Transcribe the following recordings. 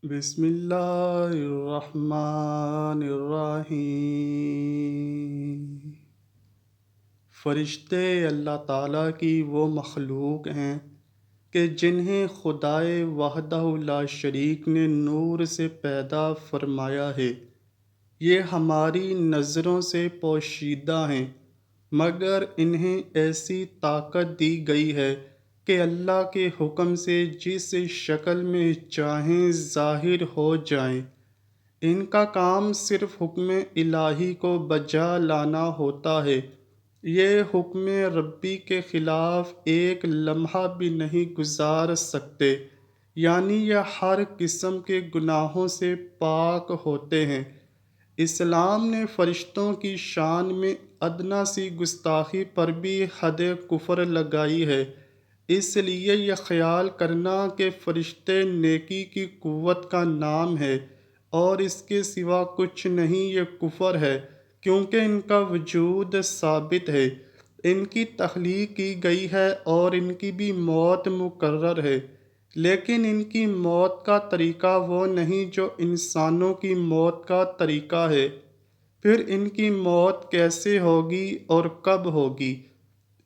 بسم اللہ الرحمن الرحیم۔ فرشتے اللہ تعالیٰ کی وہ مخلوق ہیں کہ جنہیں خدائے وحدہ لا شریک نے نور سے پیدا فرمایا ہے۔ یہ ہماری نظروں سے پوشیدہ ہیں، مگر انہیں ایسی طاقت دی گئی ہے کہ اللہ کے حکم سے جس شکل میں چاہیں ظاہر ہو جائیں۔ ان کا کام صرف حکم الہی کو بجا لانا ہوتا ہے۔ یہ حکم ربی کے خلاف ایک لمحہ بھی نہیں گزار سکتے، یعنی یہ ہر قسم کے گناہوں سے پاک ہوتے ہیں۔ اسلام نے فرشتوں کی شان میں ادنیٰ سی گستاخی پر بھی حد کفر لگائی ہے۔ اس لیے یہ خیال کرنا کہ فرشتے نیکی کی قوت کا نام ہے اور اس کے سوا کچھ نہیں، یہ کفر ہے، کیونکہ ان کا وجود ثابت ہے، ان کی تخلیق کی گئی ہے اور ان کی بھی موت مقرر ہے، لیکن ان کی موت کا طریقہ وہ نہیں جو انسانوں کی موت کا طریقہ ہے۔ پھر ان کی موت کیسے ہوگی اور کب ہوگی،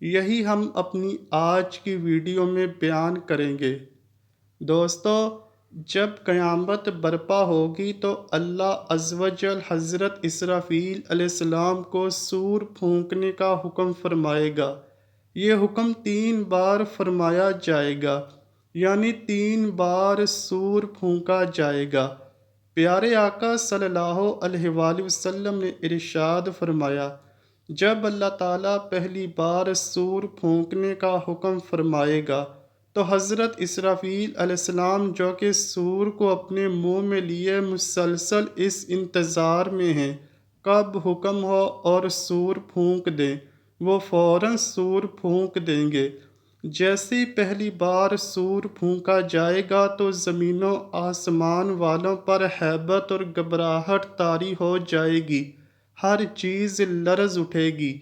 یہی ہم اپنی آج کی ویڈیو میں بیان کریں گے۔ دوستو، جب قیامت برپا ہوگی تو اللہ عز و جل حضرت اسرافیل علیہ السلام کو سور پھونکنے کا حکم فرمائے گا۔ یہ حکم 3 بار فرمایا جائے گا، یعنی 3 بار سور پھونکا جائے گا۔ پیارے آقا صلی اللہ علیہ وآلہ وسلم نے ارشاد فرمایا، جب اللہ تعالیٰ پہلی بار سور پھونکنے کا حکم فرمائے گا تو حضرت اسرافیل علیہ السلام جو کہ سور کو اپنے منہ میں لیے مسلسل اس انتظار میں ہیں کب حکم ہو اور سور پھونک دیں، وہ فوراً سور پھونک دیں گے۔ جیسے ہی پہلی بار سور پھونکا جائے گا تو زمین و آسمان والوں پر ہیبت اور گھبراہٹ طاری ہو جائے گی، ہر چیز لرز اٹھے گی۔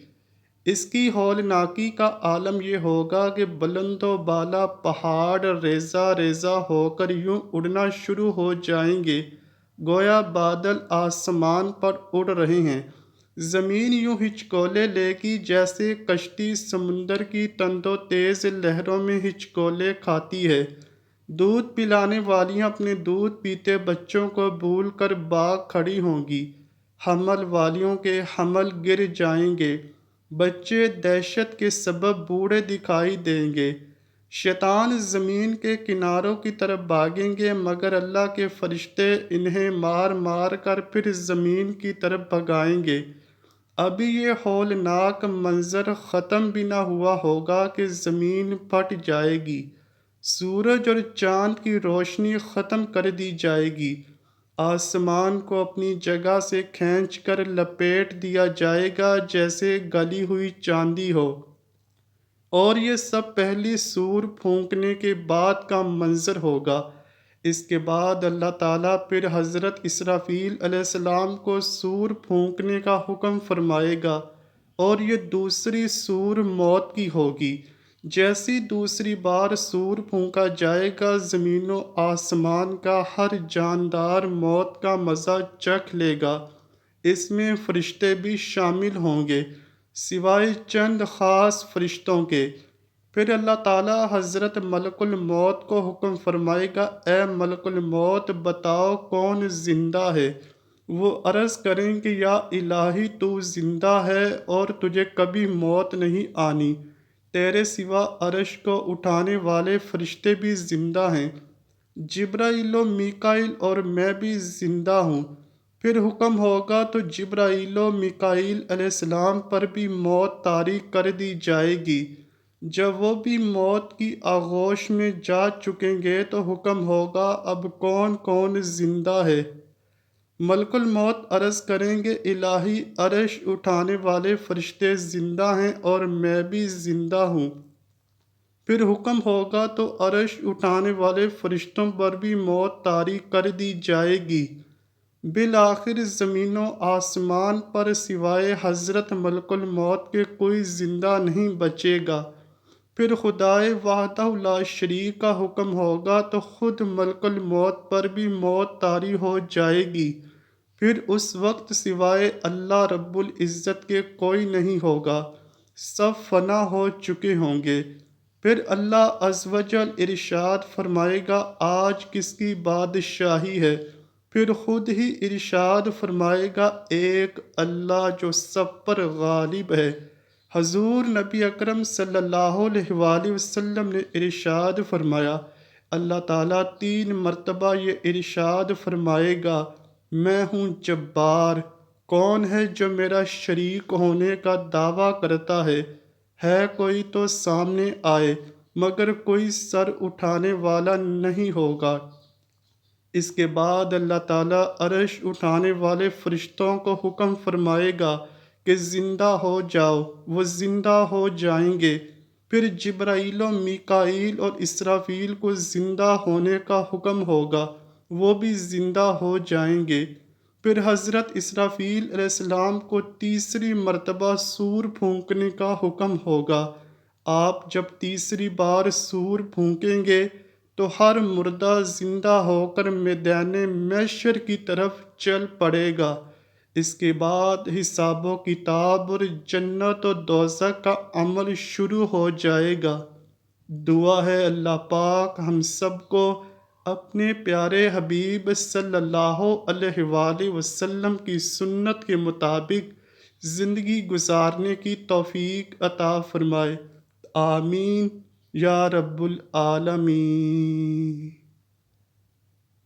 اس کی ہولناکی کا عالم یہ ہوگا کہ بلند و بالا پہاڑ ریزہ ریزہ ہو کر یوں اڑنا شروع ہو جائیں گے، گویا بادل آسمان پر اڑ رہے ہیں۔ زمین یوں ہچکولے لے گی جیسے کشتی سمندر کی تند و تیز لہروں میں ہچکولے کھاتی ہے۔ دودھ پلانے والیاں اپنے دودھ پیتے بچوں کو بھول کر بھاگ کھڑی ہوں گی، حمل والیوں کے حمل گر جائیں گے، بچے دہشت کے سبب بوڑھے دکھائی دیں گے۔ شیطان زمین کے کناروں کی طرف بھاگیں گے، مگر اللہ کے فرشتے انہیں مار مار کر پھر زمین کی طرف بھگائیں گے۔ ابھی یہ ہولناک منظر ختم بھی نہ ہوا ہوگا کہ زمین پھٹ جائے گی، سورج اور چاند کی روشنی ختم کر دی جائے گی، آسمان کو اپنی جگہ سے کھینچ کر لپیٹ دیا جائے گا جیسے گلی ہوئی چاندی ہو۔ اور یہ سب پہلی سور پھونکنے کے بعد کا منظر ہوگا۔ اس کے بعد اللہ تعالیٰ پھر حضرت اسرافیل علیہ السلام کو سور پھونکنے کا حکم فرمائے گا، اور یہ دوسری سور موت کی ہوگی۔ جیسی دوسری بار سور پھونکا جائے گا، زمین و آسمان کا ہر جاندار موت کا مزہ چکھ لے گا، اس میں فرشتے بھی شامل ہوں گے، سوائے چند خاص فرشتوں کے۔ پھر اللہ تعالیٰ حضرت ملک الموت کو حکم فرمائے گا، اے ملک الموت بتاؤ کون زندہ ہے؟ وہ عرض کریں کہ یا الہی تو زندہ ہے اور تجھے کبھی موت نہیں آنی، تیرے سوا عرش کو اٹھانے والے فرشتے بھی زندہ ہیں، جبرائیل و میکائیل اور میں بھی زندہ ہوں۔ پھر حکم ہوگا تو جبرائیل و میکائیل علیہ السلام پر بھی موت طاری کر دی جائے گی۔ جب وہ بھی موت کی آغوش میں جا چکیں گے تو حکم ہوگا اب کون کون زندہ ہے؟ ملک الموت عرض کریں گے الہی عرش اٹھانے والے فرشتے زندہ ہیں اور میں بھی زندہ ہوں۔ پھر حکم ہوگا تو عرش اٹھانے والے فرشتوں پر بھی موت طاری کر دی جائے گی۔ بالآخر زمین و آسمان پر سوائے حضرت ملک الموت کے کوئی زندہ نہیں بچے گا۔ پھر خدائے وحدہ لا شریک کا حکم ہوگا تو خود ملک الموت پر بھی موت طاری ہو جائے گی۔ پھر اس وقت سوائے اللہ رب العزت کے کوئی نہیں ہوگا، سب فنا ہو چکے ہوں گے۔ پھر اللہ عز و جل ارشاد فرمائے گا آج کس کی بادشاہی ہے؟ پھر خود ہی ارشاد فرمائے گا ایک اللہ جو سب پر غالب ہے۔ حضور نبی اکرم صلی اللہ علیہ وآلہ وسلم نے ارشاد فرمایا، اللہ تعالیٰ 3 مرتبہ یہ ارشاد فرمائے گا میں ہوں جبار، کون ہے جو میرا شریک ہونے کا دعویٰ کرتا ہے کوئی تو سامنے آئے، مگر کوئی سر اٹھانے والا نہیں ہوگا۔ اس کے بعد اللہ تعالیٰ عرش اٹھانے والے فرشتوں کو حکم فرمائے گا کہ زندہ ہو جاؤ، وہ زندہ ہو جائیں گے۔ پھر جبرائیل و میکائیل اور اسرافیل کو زندہ ہونے کا حکم ہوگا، وہ بھی زندہ ہو جائیں گے۔ پھر حضرت اسرافیل علیہ السلام کو تیسری مرتبہ سور پھونکنے کا حکم ہوگا۔ آپ جب تیسری بار سور پھونکیں گے تو ہر مردہ زندہ ہو کر میدان محشر کی طرف چل پڑے گا۔ اس کے بعد حساب و کتاب اور جنت و دوزخ کا عمل شروع ہو جائے گا۔ دعا ہے اللہ پاک ہم سب کو اپنے پیارے حبیب صلی اللہ علیہ وآلہ وسلم کی سنت کے مطابق زندگی گزارنے کی توفیق عطا فرمائے، آمین یا رب العالمین۔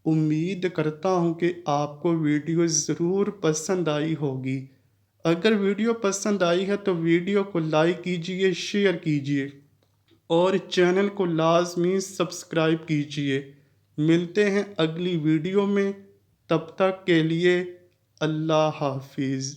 امید کرتا ہوں کہ آپ کو ویڈیو ضرور پسند آئی ہوگی۔ اگر ویڈیو پسند آئی ہے تو ویڈیو کو لائک کیجئے، شیئر کیجئے اور چینل کو لازمی سبسکرائب کیجئے۔ ملتے ہیں اگلی ویڈیو میں، تب تک کے لیے اللہ حافظ۔